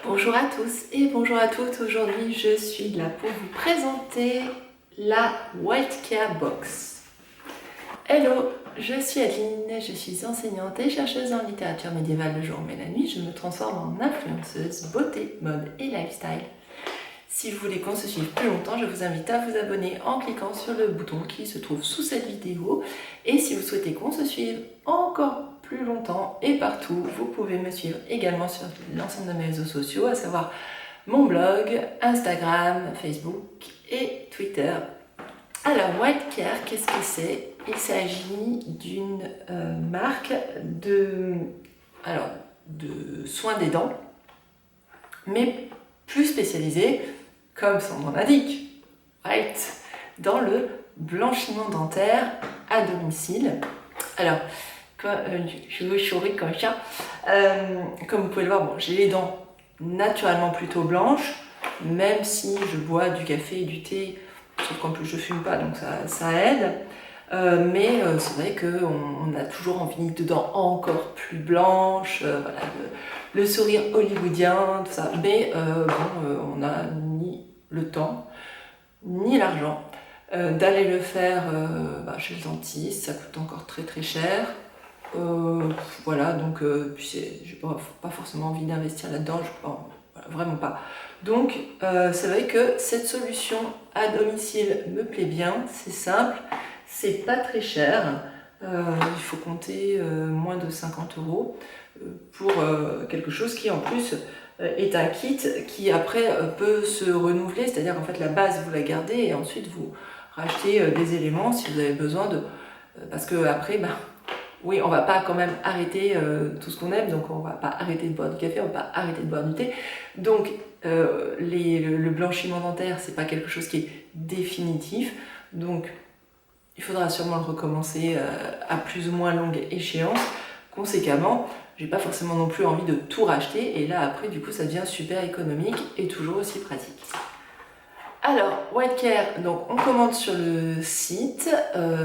Bonjour à tous et bonjour à toutes. Aujourd'hui, je suis là pour vous présenter la White Care Box. Hello, je suis Adeline, je suis enseignante et chercheuse en littérature médiévale le jour mais la nuit. Je me transforme en influenceuse beauté, mode et lifestyle. Si vous voulez qu'on se suive plus longtemps, je vous invite à vous abonner en cliquant sur le bouton qui se trouve sous cette vidéo. Et si vous souhaitez qu'on se suive encore plus longtemps et partout, vous pouvez me suivre également sur l'ensemble de mes réseaux sociaux, à savoir mon blog, Instagram, Facebook et Twitter. Alors, White Care, qu'est-ce que c'est? Il s'agit d'une marque de soins des dents, mais plus spécialisée, comme son nom l'indique, White, dans le blanchiment dentaire à domicile. Alors, je vous souris comme ça. Comme vous pouvez le voir, bon, j'ai les dents naturellement plutôt blanches, même si je bois du café et du thé, sauf qu'en plus je fume pas, donc ça aide. Mais c'est vrai qu'on a toujours envie de dents encore plus blanches, voilà, le sourire hollywoodien, tout ça. Mais on n'a ni le temps, ni l'argent d'aller le faire chez le dentiste, ça coûte encore très très cher. Voilà, donc j'ai pas forcément envie d'investir là-dedans, voilà, vraiment pas. Donc c'est vrai que cette solution à domicile me plaît bien, c'est simple, c'est pas très cher, il faut compter moins de 50 € pour quelque chose qui en plus est un kit qui après peut se renouveler, c'est-à-dire en fait la base vous la gardez et ensuite vous rachetez des éléments si vous avez besoin de... parce que après, oui, on va pas quand même arrêter tout ce qu'on aime, donc on va pas arrêter de boire du café, on va pas arrêter de boire du thé. Donc le blanchiment dentaire, c'est pas quelque chose qui est définitif, donc il faudra sûrement le recommencer à plus ou moins longue échéance. Conséquemment, j'ai pas forcément non plus envie de tout racheter, et là après du coup ça devient super économique et toujours aussi pratique. Alors, White Care, donc on commande sur le site,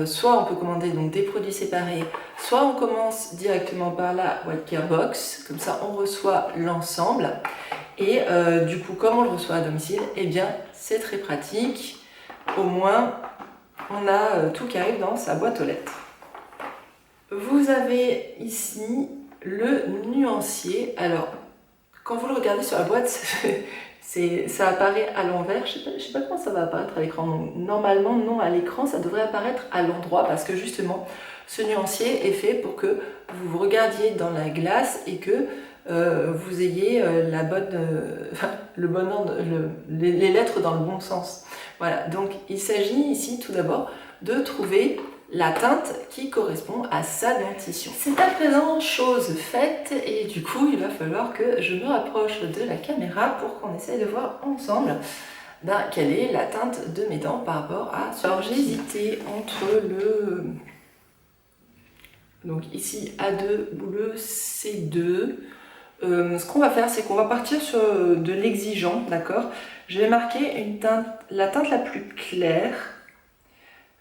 soit on peut commander donc des produits séparés, soit on commence directement par la White Care Box, comme ça on reçoit l'ensemble. Et du coup, comme on le reçoit à domicile, eh bien c'est très pratique, au moins on a tout qui arrive dans sa boîte aux lettres. Vous avez ici le nuancier. Alors, quand vous le regardez sur la boîte, ça apparaît à l'envers. Je sais pas comment ça va apparaître à l'écran. Normalement, non, à l'écran, ça devrait apparaître à l'endroit parce que justement, ce nuancier est fait pour que vous vous regardiez dans la glace et que vous ayez le bon ordre, les lettres dans le bon sens. Voilà, donc il s'agit ici tout d'abord de trouver la teinte qui correspond à sa dentition. C'est à présent chose faite et du coup il va falloir que je me rapproche de la caméra pour qu'on essaye de voir ensemble quelle est la teinte de mes dents par rapport à ce. Alors j'ai hésité entre le... donc ici A2 ou le C2. Ce qu'on va faire, c'est qu'on va partir sur de l'exigeant, d'accord? Je vais marquer la teinte la plus claire.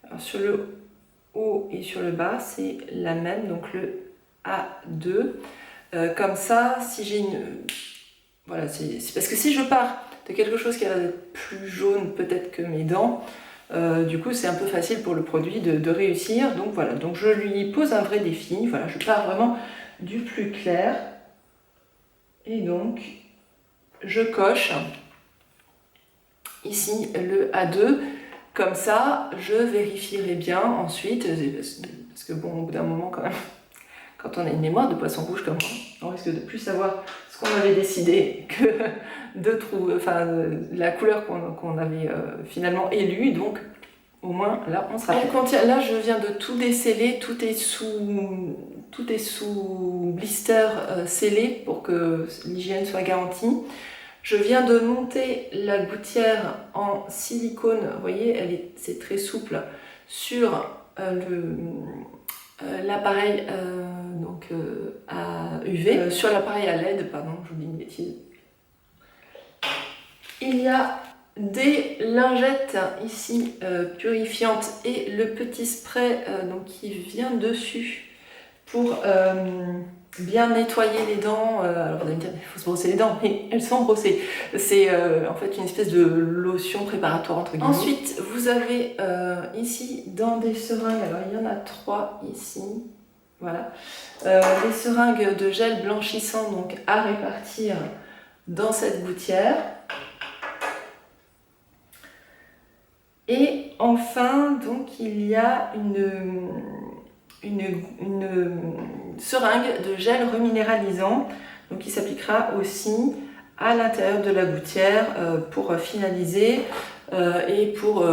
Alors, sur le haut et sur le bas, c'est la même, donc le A2. Comme ça, si j'ai une... Voilà, c'est parce que si je pars de quelque chose qui va être plus jaune peut-être que mes dents, du coup c'est un peu facile pour le produit de réussir. Donc voilà, donc je lui pose un vrai défi. Voilà, je pars vraiment du plus clair. Et donc, je coche ici le A2. Comme ça, je vérifierai bien ensuite, parce que bon, au bout d'un moment quand même, quand on a une mémoire de poisson rouge comme moi, on risque de plus savoir ce qu'on avait décidé que de trouver, enfin, la couleur qu'on avait finalement élue. Donc, au moins, là, on sera. Là, je viens de tout déceler, tout est sous blister scellé pour que l'hygiène soit garantie. Je viens de monter la gouttière en silicone, vous voyez, c'est très souple, sur l'appareil à UV, sur l'appareil à LED, pardon, je vous dis une bêtise. Il y a des lingettes ici purifiantes et le petit spray qui vient dessus pour bien nettoyer les dents. Alors vous allez me dire, il faut se brosser les dents, mais elles sont brossées. C'est en fait une espèce de lotion préparatoire entre guillemets. Ensuite, vous avez ici dans des seringues, alors il y en a 3 ici, voilà. Les seringues de gel blanchissant donc à répartir dans cette gouttière. Et enfin, donc il y a une seringue de gel reminéralisant donc qui s'appliquera aussi à l'intérieur de la gouttière pour finaliser et pour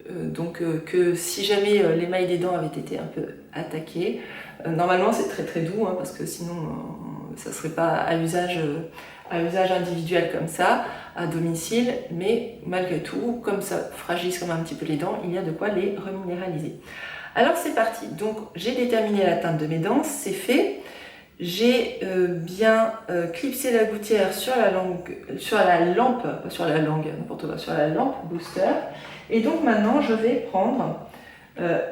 donc que si jamais l'émail des dents avait été un peu attaqué, normalement c'est très très doux hein, parce que sinon ça ne serait pas à usage individuel comme ça, à domicile, mais malgré tout, comme ça fragilise comme un petit peu les dents, il y a de quoi les reminéraliser. Alors c'est parti, donc j'ai déterminé la teinte de mes dents, c'est fait. J'ai bien clipsé la gouttière sur la lampe booster. Et donc maintenant je vais prendre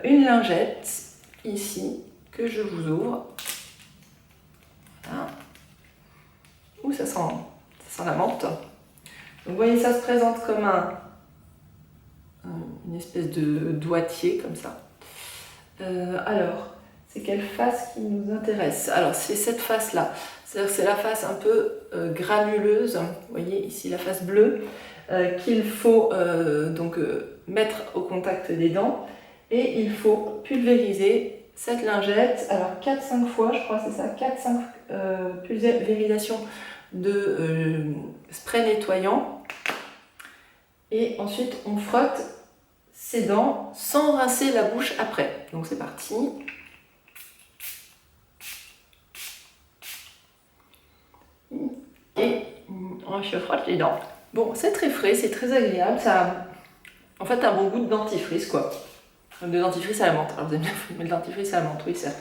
une lingette ici que je vous ouvre. Voilà. Ouh, ça sent la menthe. Donc vous voyez, ça se présente comme une espèce de doigtier comme ça. Alors, c'est quelle face qui nous intéresse? Alors c'est cette face-là. C'est-à-dire que c'est la face un peu granuleuse. Vous voyez ici la face bleue qu'il faut mettre au contact des dents. Et il faut pulvériser cette lingette. Alors 4-5 fois, je crois c'est ça, 4-5 pulvérisations de spray nettoyant. Et ensuite on frotte ses dents sans rincer la bouche après. Donc c'est parti. Et on se frotte les dents. Bon, c'est très frais, c'est très agréable. Ça a en fait un bon goût de dentifrice quoi. De dentifrice à la menthe. Alors vous allez me dire, mais le dentifrice à la menthe, oui certes.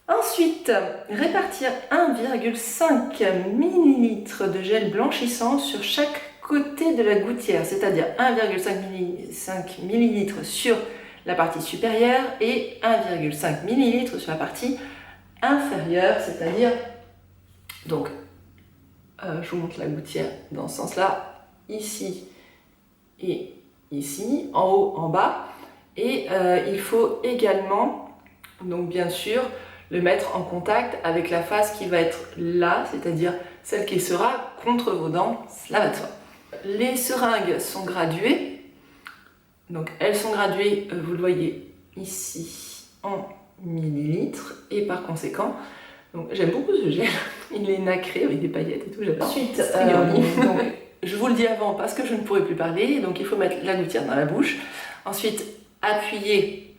Ensuite, répartir 1,5 ml de gel blanchissant sur chaque côté de la gouttière, c'est-à-dire 1,5 ml sur la partie supérieure et 1,5 ml sur la partie inférieure, c'est-à-dire, donc, je vous montre la gouttière dans ce sens-là, ici et ici, en haut, en bas, et il faut également, donc bien sûr, le mettre en contact avec la face qui va être là, c'est-à-dire celle qui sera contre vos dents, cela va de soi. Les seringues sont graduées, donc elles sont graduées, vous le voyez ici, en millilitres, et par conséquent, donc j'aime beaucoup ce gel, il est nacré avec des paillettes et tout, j'adore. Ensuite, donc, je vous le dis avant parce que je ne pourrai plus parler, donc il faut mettre la gouttière dans la bouche, ensuite appuyer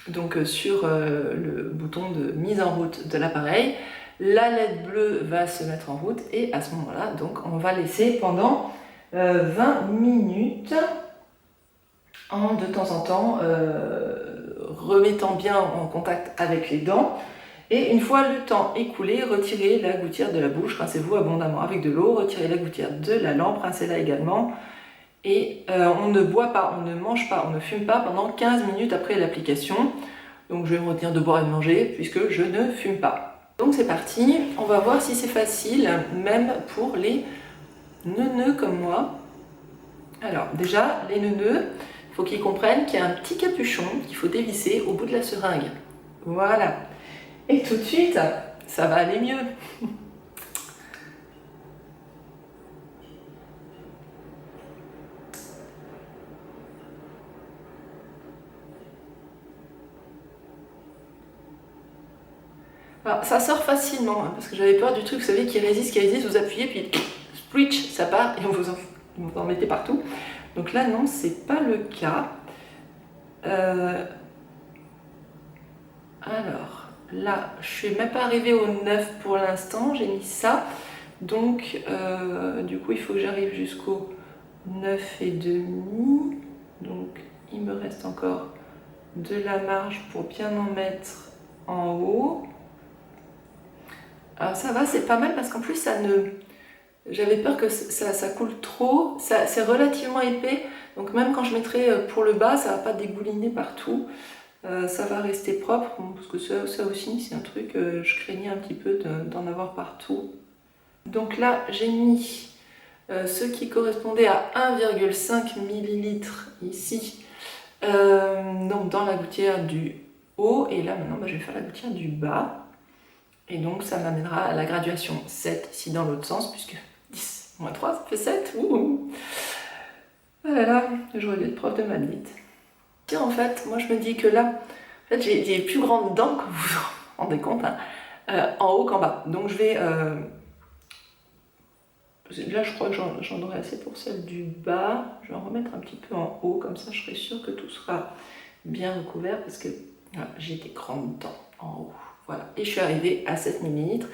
donc sur le bouton de mise en route de l'appareil, la LED bleue va se mettre en route et à ce moment-là, donc on va laisser pendant 20 minutes en de temps en temps remettant bien en contact avec les dents. Et une fois le temps écoulé, retirez la gouttière de la bouche, rincez-vous abondamment avec de l'eau, retirez la gouttière de la lampe, rincez-la également. Et on ne boit pas, on ne mange pas, on ne fume pas pendant 15 minutes après l'application. Donc je vais me retenir de boire et de manger puisque je ne fume pas. Donc c'est parti, on va voir si c'est facile, même pour les neuneux comme moi. Alors déjà, les neuneux, il faut qu'ils comprennent qu'il y a un petit capuchon qu'il faut dévisser au bout de la seringue. Voilà. Et tout de suite, ça va aller mieux. Alors, ça sort facilement, hein, parce que j'avais peur du truc, vous savez, qui résiste, vous appuyez, puis switch, ça part, et vous en mettez partout. Donc là, non, c'est pas le cas. Alors, là, je suis même pas arrivée au 9 pour l'instant, j'ai mis ça. Donc, du coup, il faut que j'arrive jusqu'au 9,5. Donc, il me reste encore de la marge pour bien en mettre en haut. Alors ça va, c'est pas mal parce qu'en plus ça ne... J'avais peur que ça coule trop, c'est relativement épais, donc même quand je mettrai pour le bas, ça va pas dégouliner partout. Ça va rester propre, parce que ça aussi c'est un truc, je craignais un petit peu d'en avoir partout. Donc là j'ai mis ce qui correspondait à 1,5 ml ici, donc dans la gouttière du haut, et là maintenant je vais faire la gouttière du bas. Et donc ça m'amènera à la graduation 7 ici dans l'autre sens, puisque 10 moins 3 ça fait 7. Ouh. Voilà, j'aurais dû être prof de maths vite. Tiens, en fait, moi je me dis que là, en fait, j'ai des plus grandes dents, comme vous vous rendez compte, hein, en haut qu'en bas. Donc je vais... là je crois que j'en aurai assez pour celle du bas. Je vais en remettre un petit peu en haut, comme ça je serai sûre que tout sera bien recouvert, parce que voilà, j'ai des grandes dents en haut. Voilà, et je suis arrivée à 7 ml.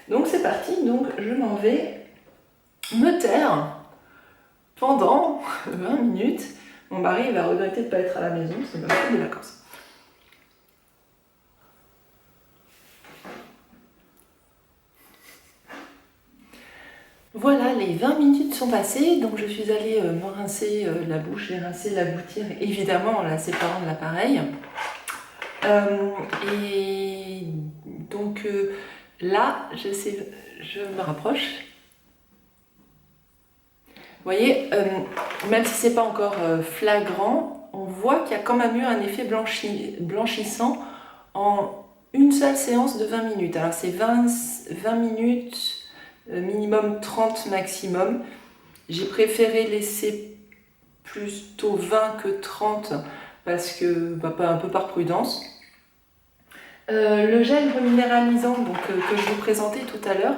Donc c'est parti, donc je m'en vais me taire pendant 20 minutes. Mon mari va regretter de ne pas être à la maison, c'est ma fête des vacances. Voilà, les 20 minutes sont passées, donc je suis allée me rincer la bouche, j'ai rincé la gouttière, évidemment en la séparant de l'appareil. Et donc là, je me rapproche. Vous voyez, même si c'est pas encore flagrant, on voit qu'il y a quand même eu un effet blanchissant en une seule séance de 20 minutes. Alors c'est 20 minutes, minimum 30 maximum. J'ai préféré laisser plutôt 20 que 30 parce que, un peu par prudence. Le gel reminéralisant que je vous présentais tout à l'heure,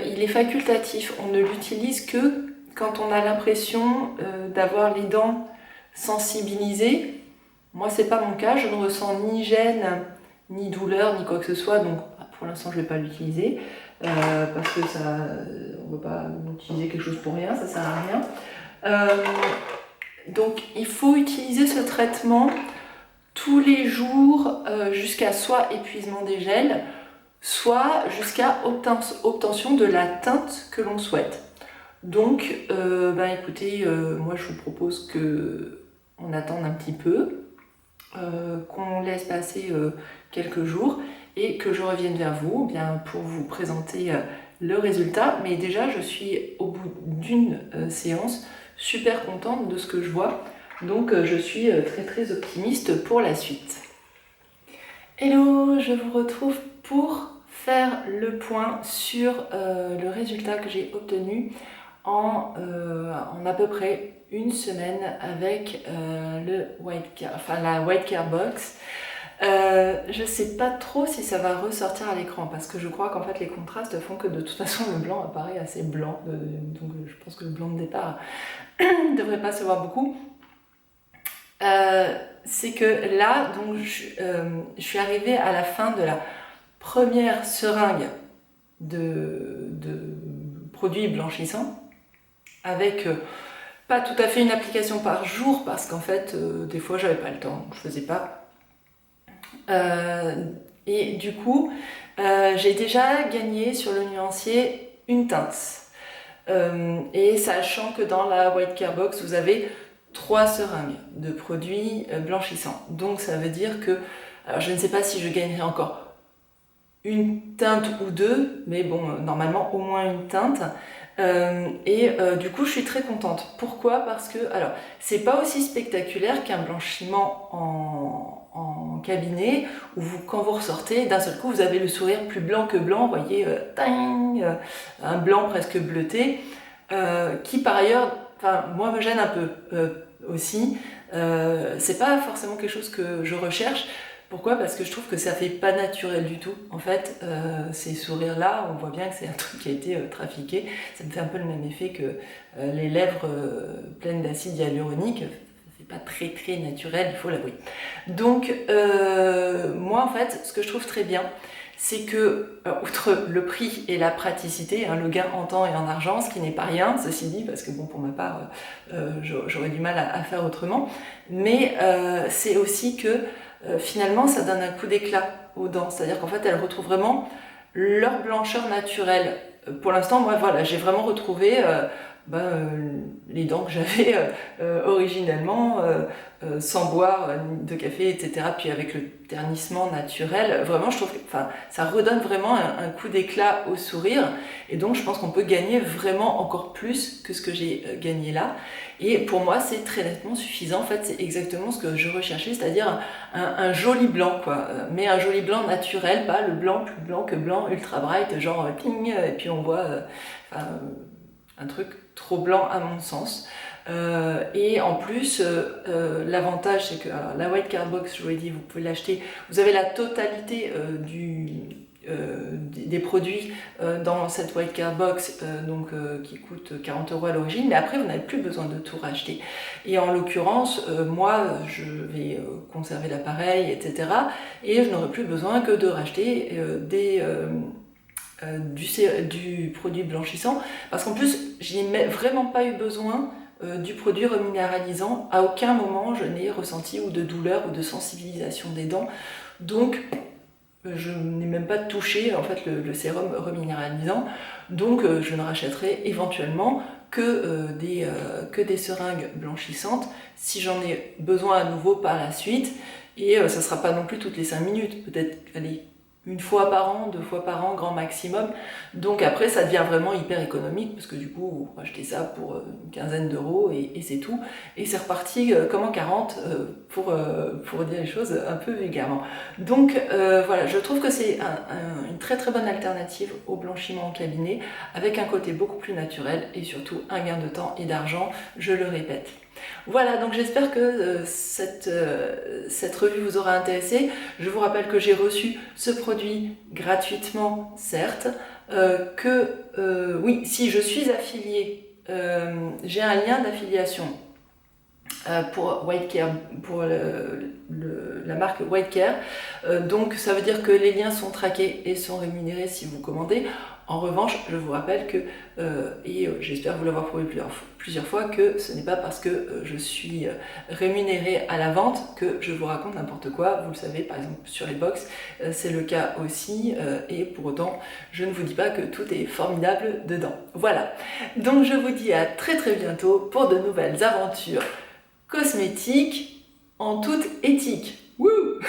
il est facultatif. On ne l'utilise que quand on a l'impression d'avoir les dents sensibilisées. Moi, c'est pas mon cas. Je ne ressens ni gêne, ni douleur, ni quoi que ce soit. Donc, pour l'instant, je ne vais pas l'utiliser parce que on ne va pas utiliser quelque chose pour rien. Ça ne sert à rien. Donc, il faut utiliser ce traitement tous les jours jusqu'à soit épuisement des gels, soit jusqu'à obtention de la teinte que l'on souhaite. Donc, écoutez, moi je vous propose qu'on attende un petit peu, qu'on laisse passer quelques jours et que je revienne vers vous bien, pour vous présenter le résultat. Mais déjà, je suis au bout d'une séance super contente de ce que je vois. Donc je suis très très optimiste pour la suite. Hello, je vous retrouve pour faire le point sur le résultat que j'ai obtenu en à peu près une semaine avec la White Care Box. Je sais pas trop si ça va ressortir à l'écran parce que je crois qu'en fait les contrastes font que de toute façon le blanc apparaît assez blanc, donc je pense que le blanc de départ ne devrait pas se voir beaucoup. C'est que là, donc, je suis arrivée à la fin de la première seringue de produits blanchissants avec pas tout à fait une application par jour parce qu'en fait, des fois, j'avais pas le temps, donc je faisais pas. Et du coup, j'ai déjà gagné sur le nuancier une teinte. Et sachant que dans la White Care Box, vous avez 3 seringues de produits blanchissants. Donc ça veut dire que, alors je ne sais pas si je gagnerai encore une teinte ou deux, mais bon, normalement au moins une teinte. Du coup, je suis très contente. Pourquoi ? Parce que, alors, c'est pas aussi spectaculaire qu'un blanchiment en cabinet, où quand vous ressortez, d'un seul coup, vous avez le sourire plus blanc que blanc, vous voyez, un blanc presque bleuté, qui par ailleurs, moi me gêne un peu aussi. C'est pas forcément quelque chose que je recherche. Pourquoi ? Parce que je trouve que ça fait pas naturel du tout. En fait, ces sourires-là, on voit bien que c'est un truc qui a été trafiqué. Ça me fait un peu le même effet que les lèvres pleines d'acide hyaluronique. C'est pas très très naturel, il faut l'avouer. Donc, moi en fait, ce que je trouve très bien, c'est que, outre le prix et la praticité, hein, le gain en temps et en argent, ce qui n'est pas rien, ceci dit, parce que bon, pour ma part, j'aurais du mal à faire autrement, mais c'est aussi que finalement, ça donne un coup d'éclat aux dents, c'est-à-dire qu'en fait, elles retrouvent vraiment leur blancheur naturelle. Pour l'instant, moi, voilà, j'ai vraiment retrouvé les dents que j'avais originellement, sans boire de café, etc. Puis avec le ternissement naturel, vraiment je trouve que ça redonne vraiment un coup d'éclat au sourire, et donc je pense qu'on peut gagner vraiment encore plus que ce que j'ai gagné là. Et pour moi c'est très nettement suffisant, en fait c'est exactement ce que je recherchais, c'est-à-dire un joli blanc quoi, mais un joli blanc naturel, pas le blanc plus blanc que blanc ultra bright, genre ping, et puis on voit un truc trop blanc à mon sens. Et en plus, l'avantage c'est que la White Card Box, je vous l'ai dit, vous pouvez l'acheter, vous avez la totalité des produits dans cette White Card Box, qui coûte 40 € à l'origine, mais après vous n'avez plus besoin de tout racheter. Et en l'occurrence, moi je vais conserver l'appareil, etc. Et je n'aurai plus besoin que de racheter du produit blanchissant, parce qu'en plus j'ai vraiment pas eu besoin du produit reminéralisant. À aucun moment je n'ai ressenti ou de douleur ou de sensibilisation des dents, donc je n'ai même pas touché en fait le sérum reminéralisant, donc je ne rachèterai éventuellement que des seringues blanchissantes si j'en ai besoin à nouveau par la suite, et ça sera pas non plus toutes les 5 minutes, peut-être allez, une fois par an, 2 fois par an, grand maximum. Donc après, ça devient vraiment hyper économique, parce que du coup, vous achetez ça pour une quinzaine d'euros et c'est tout. Et c'est reparti comme en 40, pour dire les choses un peu vulgairement. Donc voilà, je trouve que c'est une très très bonne alternative au blanchiment en cabinet, avec un côté beaucoup plus naturel et surtout un gain de temps et d'argent, je le répète. Voilà, donc j'espère que cette revue vous aura intéressé. Je vous rappelle que j'ai reçu ce produit gratuitement, certes, oui, si je suis affiliée, j'ai un lien d'affiliation pour White Care, pour la marque White Care, donc ça veut dire que les liens sont traqués et sont rémunérés si vous commandez. En revanche, je vous rappelle que, j'espère vous l'avoir prouvé plusieurs fois, que ce n'est pas parce que je suis rémunérée à la vente que je vous raconte n'importe quoi. Vous le savez, par exemple sur les box, c'est le cas aussi, et pour autant, je ne vous dis pas que tout est formidable dedans. Voilà, donc je vous dis à très très bientôt pour de nouvelles aventures cosmétiques en toute éthique. Wouh